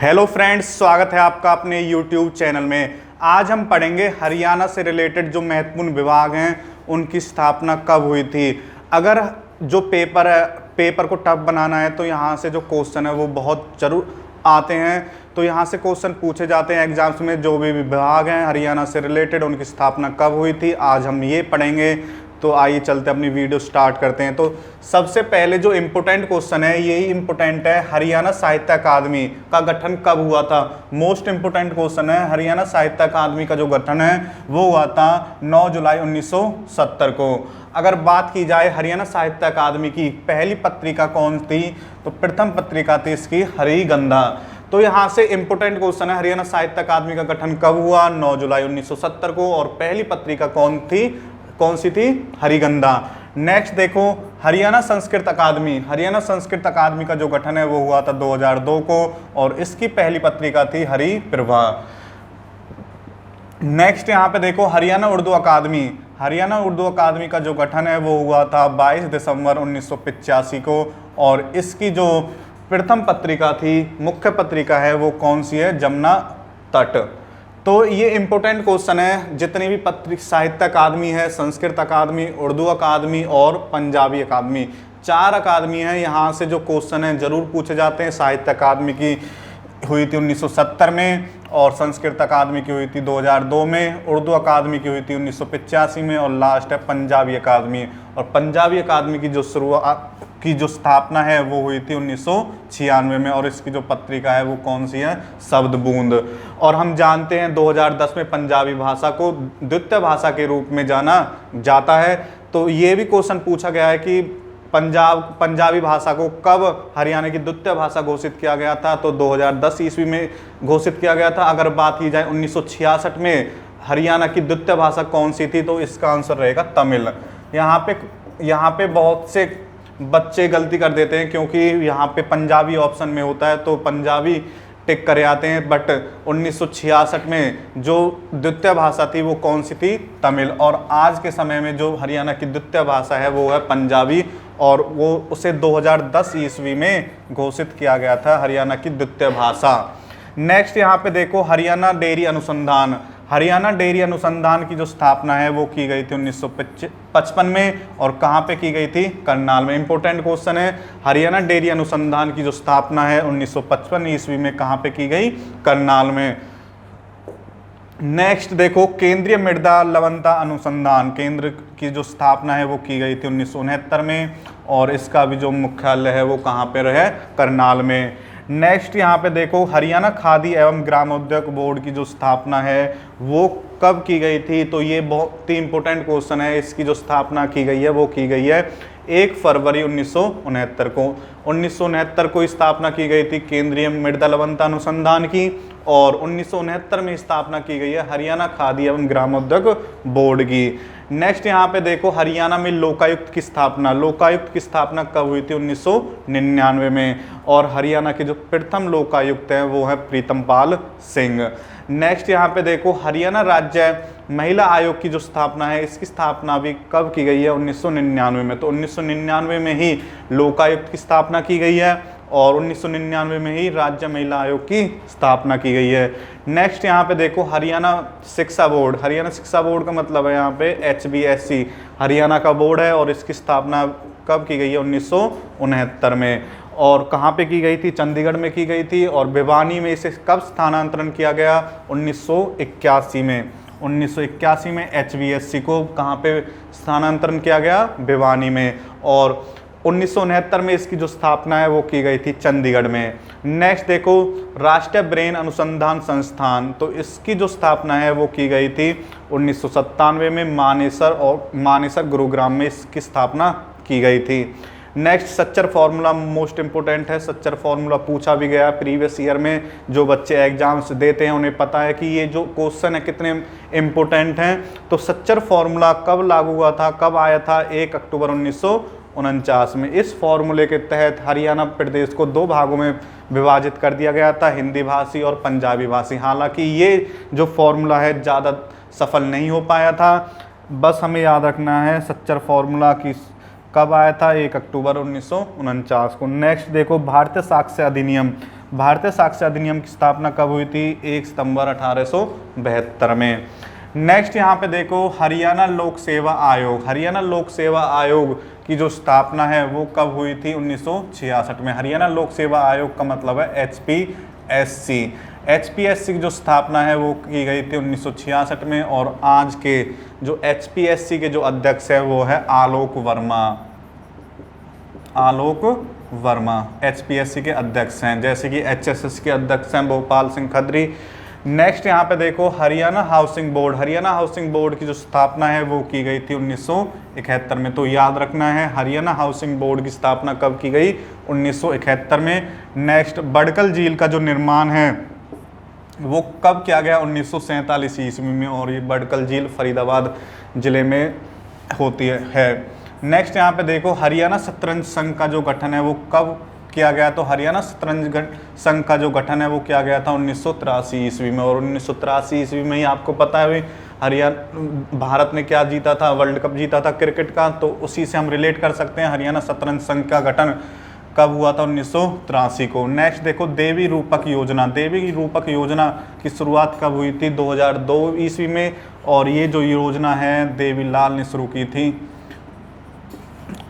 Hello friends, स्वागत है आपका अपने यूट्यूब चैनल में। आज हम पढ़ेंगे हरियाणा से रिलेटेड जो महत्वपूर्ण विभाग हैं उनकी स्थापना कब हुई थी। अगर जो पेपर को टफ बनाना है तो यहाँ से जो क्वेश्चन है वो बहुत जरूर आते हैं। तो यहाँ से क्वेश्चन पूछे जाते हैं एग्जाम्स में। जो भी विभाग हैं हरियाणा से रिलेटेड उनकी स्थापना कब हुई थी, आज हम ये पढ़ेंगे। तो आइए चलते अपनी वीडियो स्टार्ट करते हैं। तो सबसे पहले जो इम्पोर्टेंट क्वेश्चन है यही इम्पोर्टेंट है, हरियाणा साहित्य अकादमी का गठन कब हुआ था। मोस्ट इम्पोर्टेंट क्वेश्चन है। हरियाणा साहित्य अकादमी का जो गठन है वो हुआ था 9 जुलाई 1970 को। अगर बात की जाए हरियाणा साहित्य अकादमी की पहली पत्रिका कौन थी, तो प्रथम पत्रिका थी इसकी हरिगंधा। तो यहाँ से इम्पोर्टेंट क्वेश्चन है, हरियाणा साहित्य अकादमी का गठन कब हुआ, 9 जुलाई 1970 को, और पहली पत्रिका कौन सी थी, हरिगंधा। नेक्स्ट देखो हरियाणा संस्कृत अकादमी। हरियाणा संस्कृत अकादमी का जो गठन है वो हुआ था 2002 को, और इसकी पहली पत्रिका थी हरिप्रभा। नेक्स्ट यहाँ पे देखो हरियाणा उर्दू अकादमी। हरियाणा उर्दू अकादमी का जो गठन है वो हुआ था 22 दिसंबर 1985 को, और इसकी जो प्रथम पत्रिका थी, मुख्य पत्रिका है, वो कौन सी है, जमुना तट। तो ये इंपॉर्टेंट क्वेश्चन है। जितनी भी साहित्य अकादमी है, संस्कृत अकादमी, उर्दू अकादमी और पंजाबी अकादमी, 4 अकादमी है। यहाँ से जो क्वेश्चन है जरूर पूछे जाते हैं। साहित्य अकादमी की हुई थी 1970 में, और संस्कृत अकादमी की हुई थी 2002 में, उर्दू अकादमी की हुई थी 1985 में, और लास्ट है पंजाबी अकादमी। और पंजाबी अकादमी की जो स्थापना है वो हुई थी 1996 में, और इसकी जो पत्रिका है वो कौन सी है, शब्द बूंद। और हम जानते हैं 2010 में पंजाबी भाषा को द्वितीय भाषा के रूप में जाना जाता है। तो ये भी क्वेश्चन पूछा गया है कि पंजाबी भाषा को कब हरियाणा की द्वितीय भाषा घोषित किया गया था, तो 2010 ईस्वी में घोषित किया गया था। अगर बात की जाए 1966 में हरियाणा की द्वितीय भाषा कौन सी थी, तो इसका आंसर रहेगा तमिल। यहाँ पे बहुत से बच्चे गलती कर देते हैं, क्योंकि यहाँ पे पंजाबी ऑप्शन में होता है तो पंजाबी टिक करे आते हैं, बट 1966 में जो द्वितीय भाषा थी वो कौन सी थी, तमिल। और आज के समय में जो हरियाणा की द्वितीय भाषा है वो है पंजाबी, और वो उसे 2010 ईस्वी में घोषित किया गया था हरियाणा की द्वितीय भाषा। नेक्स्ट यहाँ पे देखो हरियाणा डेयरी अनुसंधान। हरियाणा डेयरी अनुसंधान की जो स्थापना है वो की गई थी 1955 में, और कहाँ पे की गई थी, करनाल में। इंपॉर्टेंट क्वेश्चन है, हरियाणा डेयरी अनुसंधान की जो स्थापना है 1955 ईस्वी में कहाँ पे की गई, करनाल में। नेक्स्ट देखो केंद्रीय मृदा लवणता अनुसंधान केंद्र की जो स्थापना है वो की गई थी 1969 में, और इसका भी जो मुख्यालय है वो कहाँ पे रहे, करनाल में। नेक्स्ट यहाँ पे देखो हरियाणा खादी एवं ग्रामोद्योग बोर्ड की जो स्थापना है वो कब की गई थी, तो ये बहुत ही इंपॉर्टेंट क्वेश्चन है। इसकी जो स्थापना की गई है वो की गई है 1 फरवरी 1969 को। 1969 को स्थापना की गई थी केंद्रीय मृदा लवणता अनुसंधान की, और 1969 में स्थापना की गई है हरियाणा खादी एवं ग्रामोद्योग बोर्ड की। नेक्स्ट यहाँ पे देखो हरियाणा में लोकायुक्त की स्थापना। लोकायुक्त की स्थापना कब हुई थी, 1999 में, और हरियाणा के जो प्रथम लोकायुक्त हैं वो है प्रीतमपाल सिंह। नेक्स्ट यहाँ पे देखो हरियाणा राज्य महिला आयोग की जो स्थापना है, इसकी स्थापना भी कब की गई है, 1999 में। तो 1999 में ही लोकायुक्त की स्थापना की गई है, और 1999 में ही राज्य महिला आयोग की स्थापना की गई है। नेक्स्ट यहाँ पे देखो हरियाणा शिक्षा बोर्ड। हरियाणा शिक्षा बोर्ड का मतलब है यहाँ पे HBSC, हरियाणा का बोर्ड है, और इसकी स्थापना कब की गई है, 1969 में। और कहाँ पे की गई थी, चंडीगढ़ में की गई थी, और भिवानी में इसे कब स्थानांतरण किया गया, 1981 में। 1981 में HBSC को कहाँ पे स्थानांतरण किया गया, भिवानी में, और 1969 में इसकी जो स्थापना है वो की गई थी चंडीगढ़ में। नेक्स्ट देखो राष्ट्रीय ब्रेन अनुसंधान संस्थान। तो इसकी जो स्थापना है वो की गई थी 1997 में मानेसर गुरुग्राम में इसकी स्थापना की गई थी। Next Sachar formula most important है। सच्चर फॉर्मूला पूछा भी गया प्रीवियस ईयर में। जो बच्चे एग्जाम्स देते हैं उन्हें पता है कि ये जो क्वेश्चन है कितने इंपॉर्टेंट हैं। तो सच्चर फॉर्मूला कब लागू हुआ था, कब आया था, 1 अक्टूबर 1949 में। इस फॉर्मूले के तहत हरियाणा प्रदेश को 2 भागों में विभाजित कर दिया गया था, हिंदी भाषी और पंजाबी भाषी। हालांकि ये जो फॉर्मूला है ज़्यादा सफल नहीं हो पाया था। बस हमें याद रखना है सच्चर फॉर्मूला की कब आया था? 1 अक्टूबर 1949 को। नेक्स्ट देखो भारतीय साक्ष्य अधिनियम। भारतीय साक्ष्य अधिनियम की स्थापना कब हुई थी? 1 सितंबर 1872 में। नेक्स्ट यहाँ पे देखो हरियाणा लोक सेवा आयोग। हरियाणा लोक सेवा आयोग की जो स्थापना है वो कब हुई थी? 1966 में। हरियाणा लोक सेवा आयोग का मतलब है HPSC। HPSC की जो स्थापना है वो की गई थी 1966 में, और आज के जो HPSC के जो अध्यक्ष है वो है आलोक वर्मा। आलोक वर्मा HPSC के अध्यक्ष हैं, जैसे कि HSS के अध्यक्ष हैं भोपाल सिंह खत्री। नेक्स्ट यहाँ पे देखो Haryana housing board. Haryana housing board की जो स्थापना है वो की गई थी 1971 में। तो याद रखना है हरियाणा हाउसिंग बोर्ड की स्थापना कब की गई? 1971 में। नेक्स्ट बड़कल झील का जो निर्माण है वो कब किया गया? 1947 ईस्वी में, और ये बड़कल झील फरीदाबाद जिले में होती है। नेक्स्ट यहाँ पे देखो हरियाणा शतरंज संघ का जो गठन है वो कब किया गया? तो हरियाणा शतरंज संघ का जो गठन है वो किया गया था 1983 ईस्वी में। और 1983 ईस्वी में ही आपको पता है हरियाणा भारत ने क्या जीता था? वर्ल्ड कप जीता था क्रिकेट का। तो उसी से हम रिलेट कर सकते हैं हरियाणा शतरंज संघ का गठन कब हुआ था? 1983 को। नेक्स्ट देखो देवी रूपक योजना। देवी रूपक योजना की शुरुआत कब हुई थी? 2002 ईस्वी में, और ये जो योजना है देवीलाल ने शुरू की थी।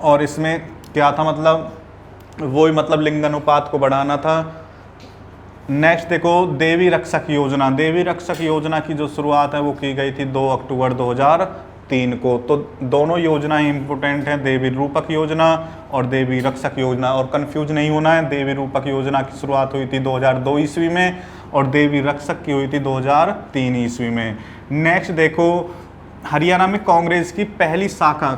और इसमें क्या था? मतलब वही मतलब लिंग अनुपात को बढ़ाना था। नेक्स्ट देखो देवी रक्षक योजना। देवी रक्षक योजना की जो शुरुआत है वो की गई थी 2 अक्टूबर 2003 को। तो दोनों योजनाएं इंपॉर्टेंट हैं, देवी रूपक योजना और देवी रक्षक योजना। और कंफ्यूज नहीं होना है, देवी रूपक योजना की शुरुआत हुई थी 2002 ईस्वी में, और देवी रक्षक की हुई थी 2003 ईस्वी में। नेक्स्ट देखो हरियाणा में कांग्रेस की पहली शाखा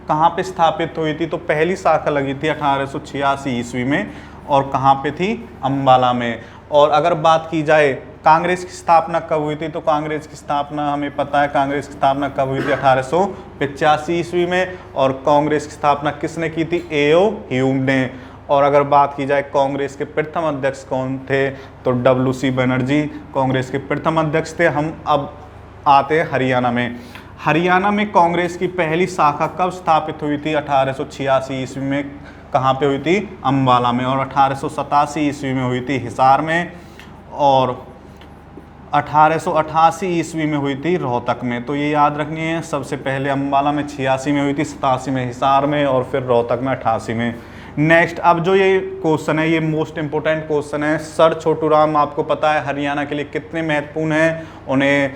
कहाँ पे स्थापित हुई थी? तो पहली शाखा लगी थी 1886 ईस्वी में, और कहाँ पे थी? अम्बाला में। और अगर बात की जाए कांग्रेस की स्थापना कब हुई थी? तो कांग्रेस की स्थापना हमें पता है, कांग्रेस की स्थापना कब हुई थी? 1885 ईस्वी में। और कांग्रेस की स्थापना किसने की थी? A.O. ह्यूम ने। और अगर बात की जाए कांग्रेस के प्रथम अध्यक्ष कौन थे? तो W.C. बनर्जी कांग्रेस के प्रथम अध्यक्ष थे। हम अब आते हैं हरियाणा में। हरियाणा में कांग्रेस की पहली शाखा कब स्थापित हुई थी? 1886 ईस्वी में। कहाँ पे हुई थी? अम्बाला में। और 1887 ईस्वी में हुई थी हिसार में, और 1888 ईस्वी में हुई थी रोहतक में। तो ये याद रखनी है, सबसे पहले अम्बाला में 86 में हुई थी, 87 में हिसार में, और फिर रोहतक में 88 में। नेक्स्ट अब जो ये क्वेश्चन है ये मोस्ट इंपोर्टेंट क्वेश्चन है। सर छोटू राम आपको पता है हरियाणा के लिए कितने महत्वपूर्ण हैं? उन्हें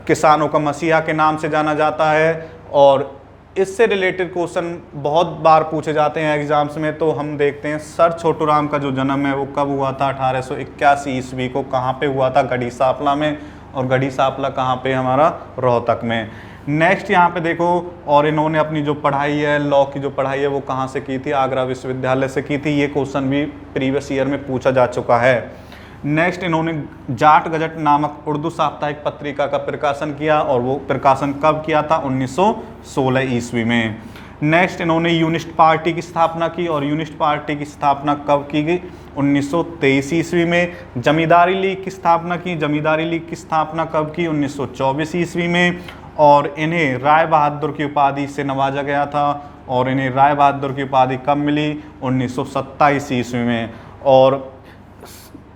किसानों का मसीहा के नाम से जाना जाता है, और इससे रिलेटेड क्वेश्चन बहुत बार पूछे जाते हैं एग्जाम्स में। तो हम देखते हैं सर छोटू राम का जो जन्म है वो कब हुआ था? 1881 ईस्वी को। कहाँ पे हुआ था? गढ़ी सांपला में। और गढ़ी सांपला कहाँ पे? हमारा रोहतक में। नेक्स्ट यहाँ पे देखो, और इन्होंने अपनी जो पढ़ाई है लॉ की जो पढ़ाई है वो कहाँ से की थी? आगरा विश्वविद्यालय से की थी। ये क्वेश्चन भी प्रीवियस ईयर में पूछा जा चुका है। नेक्स्ट इन्होंने जाट गजट नामक उर्दू साप्ताहिक पत्रिका का प्रकाशन किया, और वो प्रकाशन कब किया था? 1916 ईस्वी में। नेक्स्ट इन्होंने यूनिस्ट पार्टी की स्थापना की, और यूनिस्ट पार्टी की स्थापना कब की गई? 1923 ईस्वी में। जमींदारी लीग की स्थापना की। जमींदारी लीग की स्थापना कब की? 1924 ईस्वी में। और इन्हें राय बहादुर की उपाधि से नवाजा गया था, और इन्हें राय बहादुर की उपाधि कब मिली? 1927 ईस्वी में। और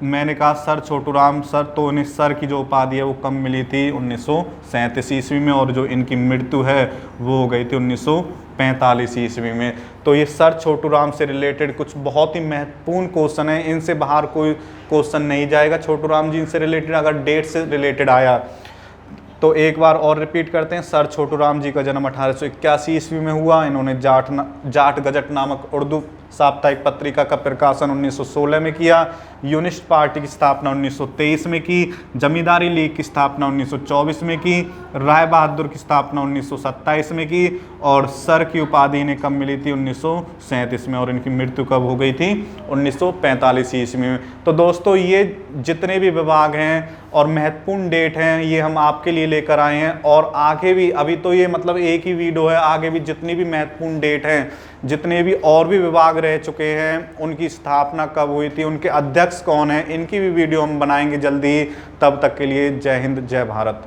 मैंने कहा सर छोटू राम सर, तो इन्हें सर की जो उपाधि है वो कब मिली थी? 1937 ईस्वी में। और जो इनकी मृत्यु है वो हो गई थी 1945 ईस्वी में। तो ये सर छोटू राम से रिलेटेड कुछ बहुत ही महत्वपूर्ण क्वेश्चन है, इनसे बाहर कोई क्वेश्चन नहीं जाएगा। छोटू राम जी से रिलेटेड अगर डेट से रिलेटेड आया तो एक बार और रिपीट करते हैं। सर छोटू राम जी का जन्म 1881 ईस्वी में हुआ। इन्होंने जाट गजट नामक उर्दू साप्ताहिक पत्रिका का प्रकाशन 1916 में किया। यूनिस्ट पार्टी की स्थापना 1923 में की। जमींदारी लीग की स्थापना 1924 में की। राय बहादुर की स्थापना 1927 में की। और सर की उपाधि इन्हें कब मिली थी? 1937 में। और इनकी मृत्यु कब हो गई थी? 1945 ईस्वी में। तो दोस्तों ये जितने भी विभाग हैं और महत्वपूर्ण डेट हैं ये हम आपके लिए लेकर आए हैं। और आगे भी, अभी तो ये मतलब एक ही वीडियो है, आगे भी जितनी भी महत्वपूर्ण डेट हैं, जितने भी और भी विभाग रह चुके हैं, उनकी स्थापना कब हुई थी, उनके अध्यक्ष कौन हैं, इनकी भी वीडियो हम बनाएंगे जल्दी ही। तब तक के लिए जय हिंद, जय भारत।